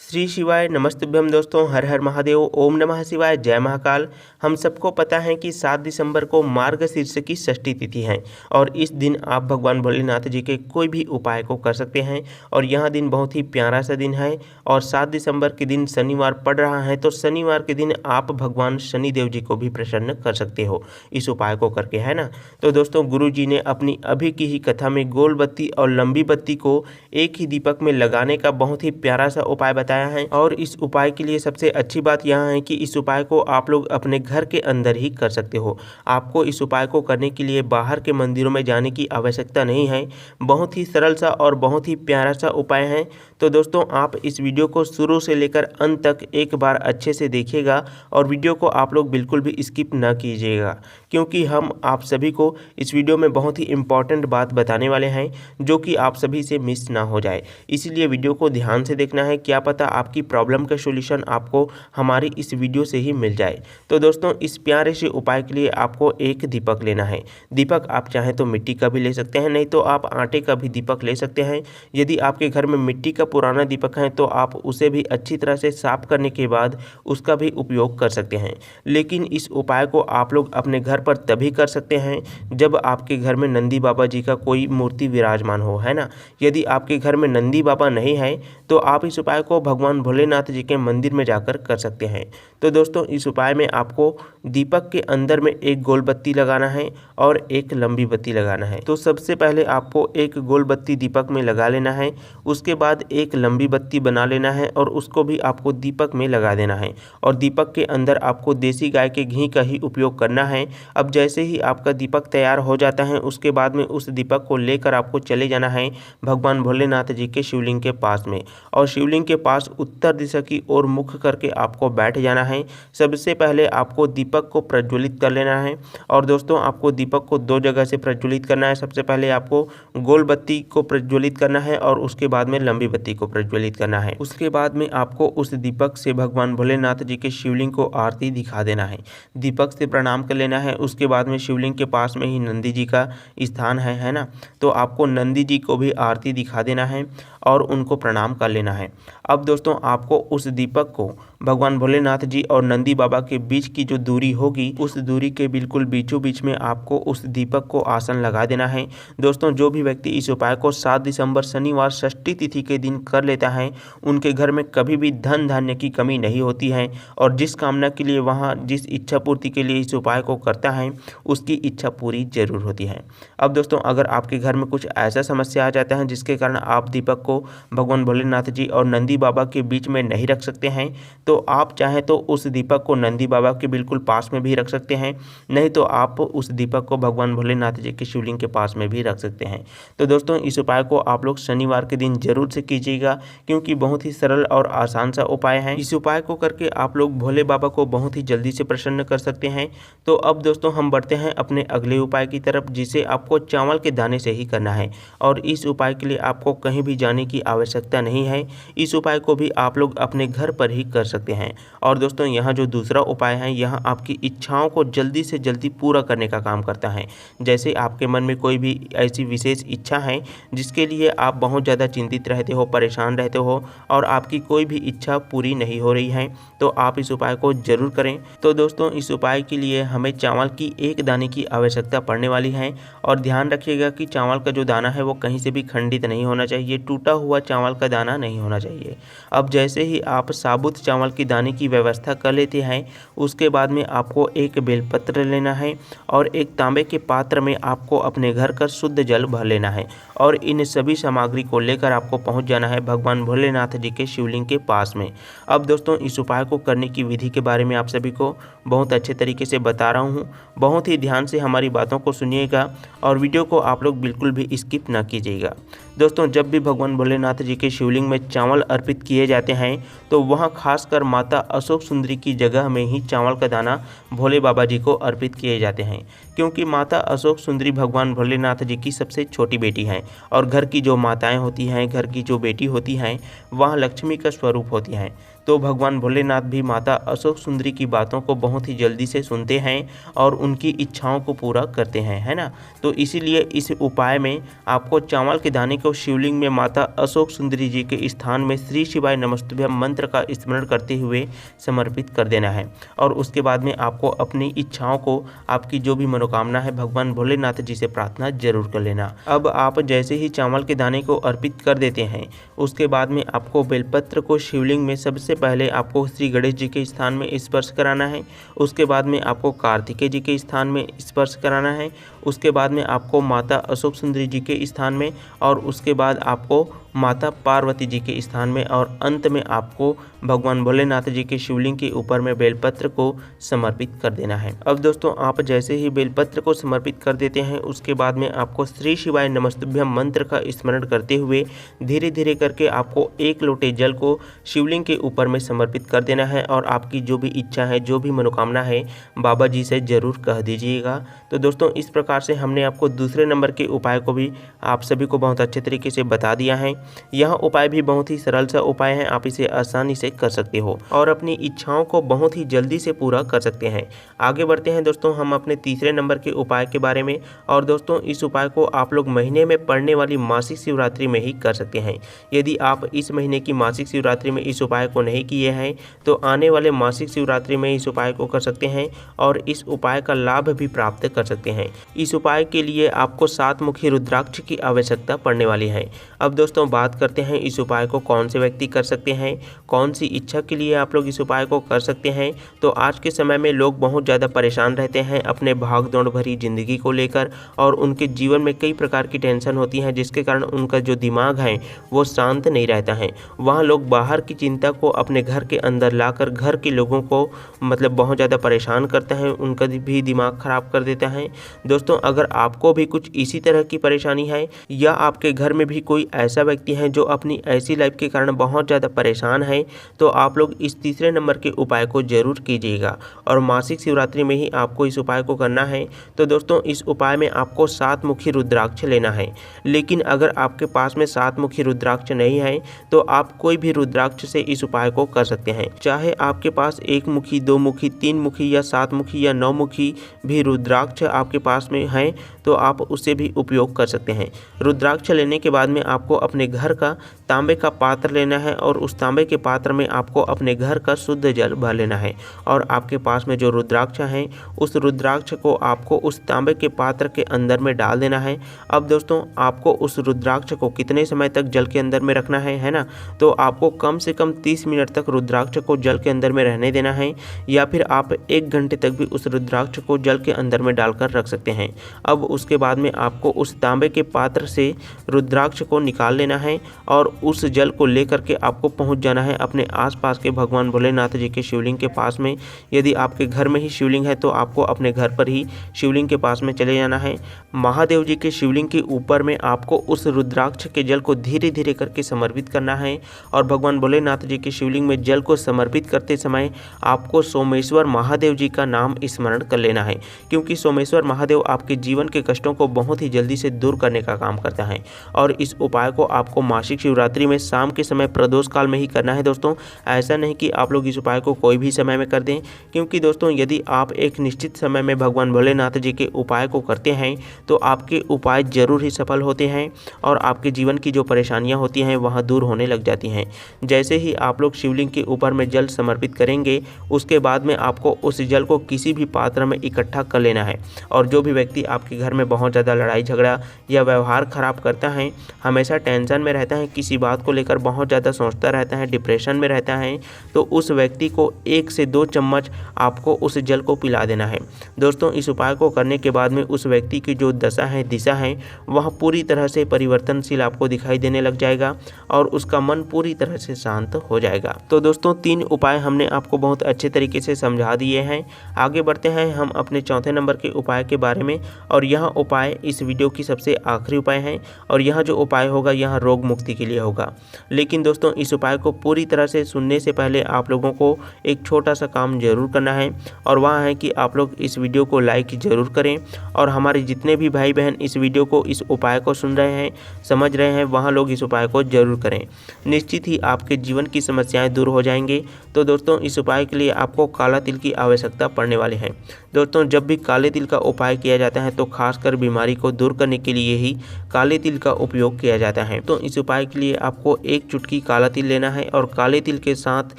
श्री शिवाय नमस्तुभ्यम दोस्तों, हर हर महादेव, ओम नमः शिवाय, जय महाकाल। हम सबको पता है कि 7 दिसंबर को मार्गशीर्ष की षष्ठी तिथि है और इस दिन आप भगवान भोलेनाथ जी के कोई भी उपाय को कर सकते हैं। और यह दिन बहुत ही प्यारा सा दिन है और 7 दिसंबर के दिन शनिवार पड़ रहा है, तो शनिवार के दिन आप भगवान शनिदेव जी को भी प्रसन्न कर सकते हो इस उपाय को करके, है ना। तो दोस्तों, गुरु जी ने अपनी अभी की ही कथा में गोल बत्ती और लंबी बत्ती को एक ही दीपक में लगाने का बहुत ही प्यारा सा उपाय बताया है। और इस उपाय के लिए सबसे अच्छी बात यह है कि इस उपाय को आप लोग अपने घर के अंदर ही कर सकते हो। आपको इस उपाय को करने के लिए बाहर के मंदिरों में जाने की आवश्यकता नहीं है। बहुत ही सरल सा और बहुत ही प्यारा सा उपाय है। तो दोस्तों, आप इस वीडियो को शुरू से लेकर अंत तक एक बार अच्छे से देखिएगा और वीडियो को आप लोग बिल्कुल भी स्किप ना कीजिएगा, क्योंकि हम आप सभी को इस वीडियो में बहुत ही इम्पॉर्टेंट बात बताने वाले हैं जो कि आप सभी से मिस ना हो जाए। इसीलिए वीडियो को ध्यान से देखना है, क्या पता आपकी प्रॉब्लम का सॉल्यूशन आपको हमारी इस वीडियो से ही मिल जाए। तो दोस्तों, इस प्यारे से उपाय के लिए आपको एक दीपक लेना है। दीपक आप चाहें तो मिट्टी का भी ले सकते हैं, नहीं तो आप आटे का भी दीपक ले सकते हैं। यदि आपके घर में मिट्टी का पुराना दीपक है तो आप उसे भी अच्छी तरह से साफ करने के बाद उसका भी उपयोग कर सकते हैं। लेकिन इस उपाय को आप लोग अपने घर पर तभी कर सकते हैं जब आपके घर में नंदी बाबा जी का कोई मूर्ति विराजमान हो, है ना। यदि आपके घर में नंदी बाबा नहीं है तो आप इस उपाय को भगवान भोलेनाथ जी के मंदिर में जाकर कर सकते हैं। तो दोस्तों, इस उपाय में आपको दीपक के अंदर में एक गोल बत्ती लगाना है और एक लंबी बत्ती लगाना है। तो सबसे पहले आपको एक गोल बत्ती दीपक में लगा लेना है, उसके बाद एक लंबी बत्ती बना लेना है और उसको भी आपको दीपक में लगा देना है। और दीपक के अंदर आपको देसी गाय के घी का ही उपयोग करना है। अब जैसे ही आपका दीपक तैयार हो जाता है, उसके बाद में उस दीपक को लेकर आपको चले जाना है भगवान भोलेनाथ जी के शिवलिंग के पास में, और शिवलिंग के पास उत्तर दिशा की ओर मुख करके आपको बैठ जाना है। सबसे पहले आपको दीपक को प्रज्वलित कर लेना है। और दोस्तों, आपको दीपक को 2 जगह से प्रज्वलित करना है। सबसे पहले आपको गोल बत्ती को प्रज्वलित करना है और उसके बाद में लंबी बत्ती को प्रज्वलित करना है। उसके बाद में आपको उस दीपक से भगवान भोलेनाथ जी के शिवलिंग को आरती दिखा देना है। दीपक से प्रणाम कर लेना है। उसके बाद में शिवलिंग के पास में ही नंदी जी का स्थान है ना। तो आपको नंदी जी को भी आरती दिखा देना है और उनको प्रणाम कर लेना है। अब दोस्तों, आपको उस दीपक को भगवान भोलेनाथ जी और नंदी बाबा के बीच की जो दूरी होगी, उस दूरी के बिल्कुल बीचों बीच में आपको उस दीपक को आसन लगा देना है। दोस्तों, जो भी व्यक्ति इस उपाय को 7 दिसंबर शनिवार षष्ठी तिथि के दिन कर लेता है, उनके घर में कभी भी धन धान्य की कमी नहीं होती है। और जिस कामना के लिए वहाँ जिस इच्छा पूर्ति के लिए इस उपाय को करता है, उसकी इच्छा पूरी जरूर होती है। अब दोस्तों, अगर आपके घर में कुछ ऐसा समस्या आ जाता है जिसके कारण आप दीपक को भगवान भोलेनाथ जी और नंदी बाबा के बीच में नहीं रख सकते हैं, तो आप चाहें तो उस दीपक को नंदी बाबा के बिल्कुल पास में भी रख सकते हैं, नहीं तो आप उस दीपक को भगवान भोलेनाथ जी के शिवलिंग के पास में भी रख सकते हैं। तो दोस्तों, इस उपाय को आप लोग शनिवार के दिन जरूर से कीजिएगा, क्योंकि बहुत ही सरल और आसान सा उपाय है। इस उपाय को करके आप लोग भोले बाबा को बहुत ही जल्दी से प्रसन्न कर सकते हैं। तो अब दोस्तों, हम बढ़ते हैं अपने अगले उपाय की तरफ, जिसे आपको चावल के दाने से ही करना है। और इस उपाय के लिए आपको कहीं भी जाने की आवश्यकता नहीं है। इस उपाय को भी आप लोग अपने घर पर ही कर सकते हैं। और दोस्तों, यहाँ जो दूसरा उपाय है, यह आपकी इच्छाओं को जल्दी से जल्दी पूरा करने का काम करता है। जैसे आपके मन में कोई भी ऐसी विशेष इच्छा है जिसके लिए आप बहुत ज़्यादा चिंतित रहते हो, परेशान रहते हो और आपकी कोई भी इच्छा पूरी नहीं हो रही है, तो आप इस उपाय को जरूर करें। तो दोस्तों, इस उपाय के लिए हमें चावल की एक दाने की आवश्यकता पड़ने वाली है। और ध्यान रखिएगा कि चावल का जो दाना है वो कहीं से भी खंडित नहीं होना चाहिए, टूटा हुआ चावल का दाना नहीं होना चाहिए। अब जैसे ही आप साबुत चावल की दाने की व्यवस्था कर लेते हैं, उसके बाद में आपको एक बेलपत्र लेना है और एक तांबे के पात्र में आपको अपने घर का शुद्ध जल भर लेना है। और इन सभी सामग्री को लेकर आपको पहुंच जाना है भगवान भोलेनाथ जी के शिवलिंग के पास में। अब दोस्तों, इस उपाय को करने की विधि के बारे में आप सभी को बहुत अच्छे तरीके से बता रहा हूँ। बहुत ही ध्यान से हमारी बातों को सुनिएगा और वीडियो को आप लोग बिल्कुल भी स्किप ना कीजिएगा। दोस्तों, जब भी भगवान भोलेनाथ जी के शिवलिंग में चावल अर्पित किए जाते हैं, तो वहाँ खासकर माता अशोक सुंदरी की जगह में ही चावल का दाना भोले बाबा जी को अर्पित किए जाते हैं, क्योंकि माता अशोक सुंदरी भगवान भोलेनाथ जी की सबसे छोटी बेटी हैं। और घर की जो माताएं होती हैं, घर की जो बेटी होती हैं, वह लक्ष्मी का स्वरूप होती हैं। तो भगवान भोलेनाथ भी माता अशोक सुंदरी की बातों को बहुत ही जल्दी से सुनते हैं और उनकी इच्छाओं को पूरा करते हैं, है ना। तो इसीलिए इस उपाय में आपको चावल के दाने को शिवलिंग में माता अशोक सुंदरी जी के स्थान में श्री शिवाय नमस्तुभ्यम मंत्र का स्मरण करते हुए समर्पित कर देना है। और उसके बाद में आपको अपनी इच्छाओं को, आपकी जो भी मनोकामना है, भगवान भोलेनाथ जी से प्रार्थना जरूर कर लेना। अब आप जैसे ही चावल के दाने को अर्पित कर देते हैं, उसके बाद में आपको बेलपत्र को शिवलिंग में सबसे पहले आपको श्री गणेश जी के स्थान में स्पर्श कराना है। उसके बाद में आपको कार्तिकेय जी के स्थान में स्पर्श कराना है। उसके बाद में आपको माता अशोक सुंदरी जी के स्थान में, और उसके बाद आपको माता पार्वती जी के स्थान में, और अंत में आपको भगवान भोलेनाथ जी के शिवलिंग के ऊपर में बेलपत्र को समर्पित कर देना है। अब दोस्तों आप जैसे ही बेलपत्र को समर्पित कर देते हैं, उसके बाद में आपको श्री शिवाय नमस्तुभ्यम मंत्र का स्मरण करते हुए धीरे धीरे करके आपको 1 लोटे जल को शिवलिंग के ऊपर में समर्पित कर देना है। और आपकी जो भी इच्छा है, जो भी मनोकामना है, बाबा जी से जरूर कह दीजिएगा। तो दोस्तों इस प्रकार से हमने आपको दूसरे नंबर के उपाय को भी आप सभी को बहुत अच्छे तरीके से बता दिया है। यह उपाय भी बहुत ही सरल सा उपाय है, आप इसे आसानी से कर सकते हो और अपनी इच्छाओं को बहुत ही जल्दी से पूरा कर सकते हैं। आगे बढ़ते हैं दोस्तों हम अपने तीसरे नंबर के उपाय के बारे में। और दोस्तों इस उपाय को आप लोग महीने में पड़ने वाली मासिक शिवरात्रि में ही कर सकते हैं। यदि आप इस महीने की मासिक शिवरात्रि में इस उपाय को नहीं किए हैं, तो आने वाले मासिक शिवरात्रि में इस उपाय को कर सकते हैं और इस उपाय का लाभ भी प्राप्त कर सकते हैं। इस उपाय के लिए आपको 7 मुखी रुद्राक्ष की आवश्यकता पड़ने वाली है। अब दोस्तों बात करते हैं इस उपाय को कौन से व्यक्ति कर सकते हैं, कौन सी इच्छा के लिए आप लोग इस उपाय को कर सकते हैं। तो आज के समय में लोग बहुत ज़्यादा परेशान रहते हैं अपने भाग दौड़ भरी ज़िंदगी को लेकर, और उनके जीवन में कई प्रकार की टेंशन होती है, जिसके कारण उनका जो दिमाग है वो शांत नहीं रहता है। वहाँ लोग बाहर की चिंता को अपने घर के अंदर लाकर घर के लोगों को मतलब बहुत ज़्यादा परेशान करता है, उनका भी दिमाग ख़राब कर देता है। दोस्तों अगर आपको भी कुछ इसी तरह की परेशानी है, या आपके घर में भी कोई ऐसा व्यक्ति है जो अपनी ऐसी लाइफ के कारण बहुत ज़्यादा परेशान है, तो आप लोग इस तीसरे नंबर के उपाय को जरूर कीजिएगा। और मासिक शिवरात्रि में ही आपको इस उपाय को करना है। तो दोस्तों इस उपाय में आपको 7 मुखी रुद्राक्ष लेना है। लेकिन अगर आपके पास में 7 मुखी रुद्राक्ष नहीं है, तो आप कोई भी रुद्राक्ष से इस उपाय को कर सकते हैं। चाहे आपके पास 1 मुखी, 2 मुखी, 3 मुखी या 7 मुखी या 9 मुखी भी रुद्राक्ष आपके पास में है, तो आप उसे भी उपयोग कर सकते हैं। रुद्राक्ष लेने के बाद में आपको अपने घर का तांबे का पात्र लेना है, और उस तांबे के पात्र में आपको अपने घर का शुद्ध जल भर लेना है। और आपके पास में जो रुद्राक्ष है, उस रुद्राक्ष को आपको उस तांबे के पात्र के अंदर में डाल देना है। अब दोस्तों आपको उस रुद्राक्ष को कितने समय तक जल के अंदर में रखना है ना, तो आपको कम से कम 30 मिनट तक रुद्राक्ष को जल के अंदर में रहने देना है, या फिर आप 1 घंटे तक भी उस रुद्राक्ष को जल के अंदर में डालकर रख सकते हैं। अब उसके बाद में आपको उस तांबे के पात्र से रुद्राक्ष को निकाल लेना है, और उस जल को लेकर के आपको पहुंच जाना है अपने आसपास के भगवान भोलेनाथ जी के शिवलिंग के पास में। यदि आपके घर में ही शिवलिंग है, तो आपको अपने घर पर ही शिवलिंग के पास में चले जाना है। महादेव जी के शिवलिंग के ऊपर में आपको उस रुद्राक्ष के जल को धीरे धीरे करके समर्पित करना है। और भगवान भोलेनाथ जी के शिवलिंग में जल को समर्पित करते समय आपको सोमेश्वर महादेव जी का नाम स्मरण कर लेना है, क्योंकि सोमेश्वर महादेव आपके जीवन के कष्टों को बहुत ही जल्दी से दूर करने का काम करता है। और इस उपाय को आपको मासिक शिवरात्रि में शाम के समय प्रदोष काल में ही करना है दोस्तों। ऐसा नहीं कि आप लोग इस उपाय को कोई भी समय में कर दें, क्योंकि दोस्तों यदि आप एक निश्चित समय में भगवान भोलेनाथ जी के उपाय को करते हैं, तो आपके उपाय जरूर ही सफल होते हैं, और आपके जीवन की जो परेशानियां होती हैं वहाँ दूर होने लग जाती हैं। जैसे ही आप लोग शिवलिंग के ऊपर में जल समर्पित करेंगे, उसके बाद में आपको उस जल को किसी भी पात्र में इकट्ठा कर लेना है। और जो भी व्यक्ति आपके घर में बहुत ज़्यादा लड़ाई झगड़ा या व्यवहार खराब करता है, हमेशा टेंशन में रहता है, किसी बात को लेकर बहुत ज़्यादा सोचता रहता है, डिप्रेशन में रहता है, तो उस व्यक्ति को 1 से 2 चम्मच आपको उस जल को पिला देना है। दोस्तों इस उपाय को करने के बाद में उस व्यक्ति की जो दशा है, दिशा है, वह पूरी तरह से परिवर्तनशील आपको दिखाई देने लग जाएगा, और उसका मन पूरी तरह से शांत हो जाएगा। तो दोस्तों 3 उपाय हमने आपको बहुत अच्छे तरीके से समझा दिए हैं। आगे बढ़ते हैं हम अपने चौथे नंबर के उपाय के बारे में। और यह उपाय इस वीडियो की सबसे आखिरी उपाय है, और यह जो उपाय होगा यह रोग मुक्ति के लिए होगा। लेकिन दोस्तों इस उपाय को पूरी तरह से सुनने से पहले आप लोगों को एक छोटा सा काम जरूर करना है, और वह है कि आप लोग इस वीडियो को लाइक जरूर करें, और हमारे जितने भी भाई बहन इस वीडियो को, इस उपाय को सुन रहे हैं, समझ रहे हैं, वहाँ लोग इस उपाय को जरूर करें। निश्चित ही आपके जीवन की समस्याएं दूर हो जाएंगी। तो दोस्तों इस उपाय के लिए आपको काला तिल की आवश्यकता पड़ने वाली है। दोस्तों जब भी काले तिल का उपाय किया जाता है, तो खासकर बीमारी को दूर करने के लिए ही काले तिल का उपयोग किया जाता है। दोस्तों इस उपाय के लिए आपको एक चुटकी काला तिल लेना है और काले तिल के साथ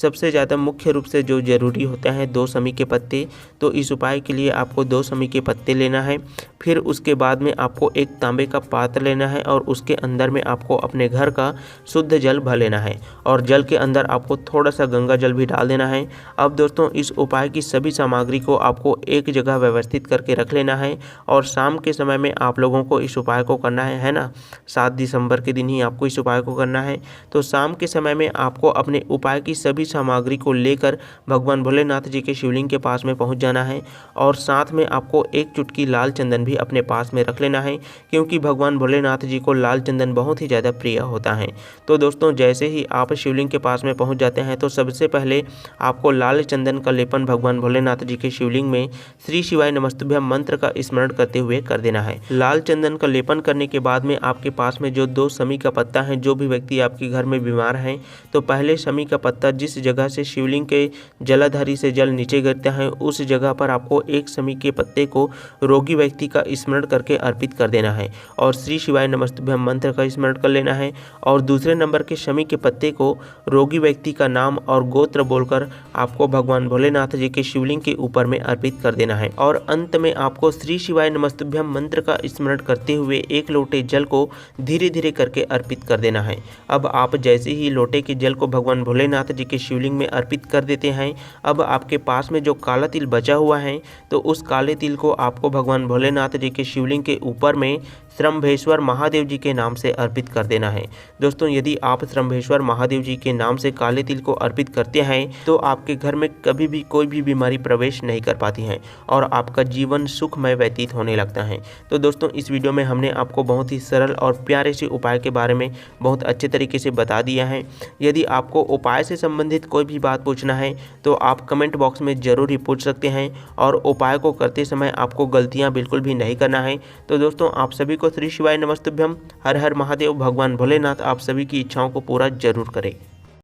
सबसे ज़्यादा मुख्य रूप से जो ज़रूरी होता है 2 समी के पत्ते। तो इस उपाय के लिए आपको 2 समी के पत्ते लेना है। फिर उसके बाद में आपको एक तांबे का पात्र लेना है और उसके अंदर में आपको अपने घर का शुद्ध जल भर लेना है और जल के अंदर आपको थोड़ा सा गंगा जल भी डाल देना है। अब दोस्तों इस उपाय की सभी सामग्री को आपको एक जगह व्यवस्थित करके रख लेना है और शाम के समय में आप लोगों को इस उपाय को करना है ना। 7 दिसंबर के दिन ही आपको इस उपाय को करना है। तो शाम के समय में आपको अपने उपाय की सभी सामग्री को लेकर भगवान भोलेनाथ जी के शिवलिंग के पास में पहुंच जाना है और साथ में आपको एक चुटकी लाल चंदन भी अपने पास में रख लेना है, क्योंकि भगवान भोलेनाथ जी को लाल चंदन बहुत ही ज़्यादा प्रिय होता है। तो दोस्तों जैसे ही आप शिवलिंग के पास में पहुंच जाते हैं तो सबसे पहले आपको लाल चंदन का लेपन भगवान भोलेनाथ जी के शिवलिंग में श्री शिवाय नमस्तुभ्यम मंत्र का स्मरण करते हुए कर देना है। लाल चंदन का लेपन करने के बाद में आपके पास में जो 2 समी का पत्ता है, जो भी व्यक्ति आपके घर में बीमार है तो पहले समी का पत्ता जिस जगह से शिवलिंग के जलाधारी से जल नीचे गिरता है उस जगह पर आपको एक समी के पत्ते को रोगी व्यक्ति का स्मरण करके अर्पित कर देना है और श्री शिवाय नमस्तुभ्यम मंत्र का स्मरण कर लेना है। और दूसरे नंबर के शमी के पत्ते को रोगी व्यक्ति का नाम और गोत्र बोलकर आपको भगवान भोलेनाथ जी के शिवलिंग के ऊपर में अर्पित कर देना है और अंत में आपको श्री शिवाय नमस्तुभ्यम मंत्र का स्मरण करते हुए एक लोटे जल को धीरे धीरे करके अर्पित कर देना है। अब आप जैसे ही लोटे के जल को भगवान भोलेनाथ जी के शिवलिंग में अर्पित कर देते हैं, अब आपके पास में जो काला तिल बचा हुआ है तो उस काले तिल को आपको भगवान भोलेनाथ जी के शिवलिंग के ऊपर में श्रम्भेश्वर महादेव जी के नाम से अर्पित कर देना है। दोस्तों यदि आप श्रम्भेश्वर महादेव जी के नाम से काले तिल को अर्पित करते हैं तो आपके घर में कभी भी कोई भी बीमारी प्रवेश नहीं कर पाती है और आपका जीवन सुखमय व्यतीत होने लगता है। तो दोस्तों इस वीडियो में हमने आपको बहुत ही सरल और प्यारे से उपाय के बारे में बहुत अच्छे तरीके से बता दिया है। यदि आपको उपाय से संबंधित कोई भी बात पूछना है तो आप कमेंट बॉक्स में ज़रूर ही पूछ सकते हैं और उपाय को करते समय आपको गलतियाँ बिल्कुल भी नहीं करना है। तो दोस्तों आप सभी को श्री शिवाय नमस्तुभ्यम। हर हर महादेव। भगवान भोलेनाथ आप सभी की इच्छाओं को पूरा जरूर करें।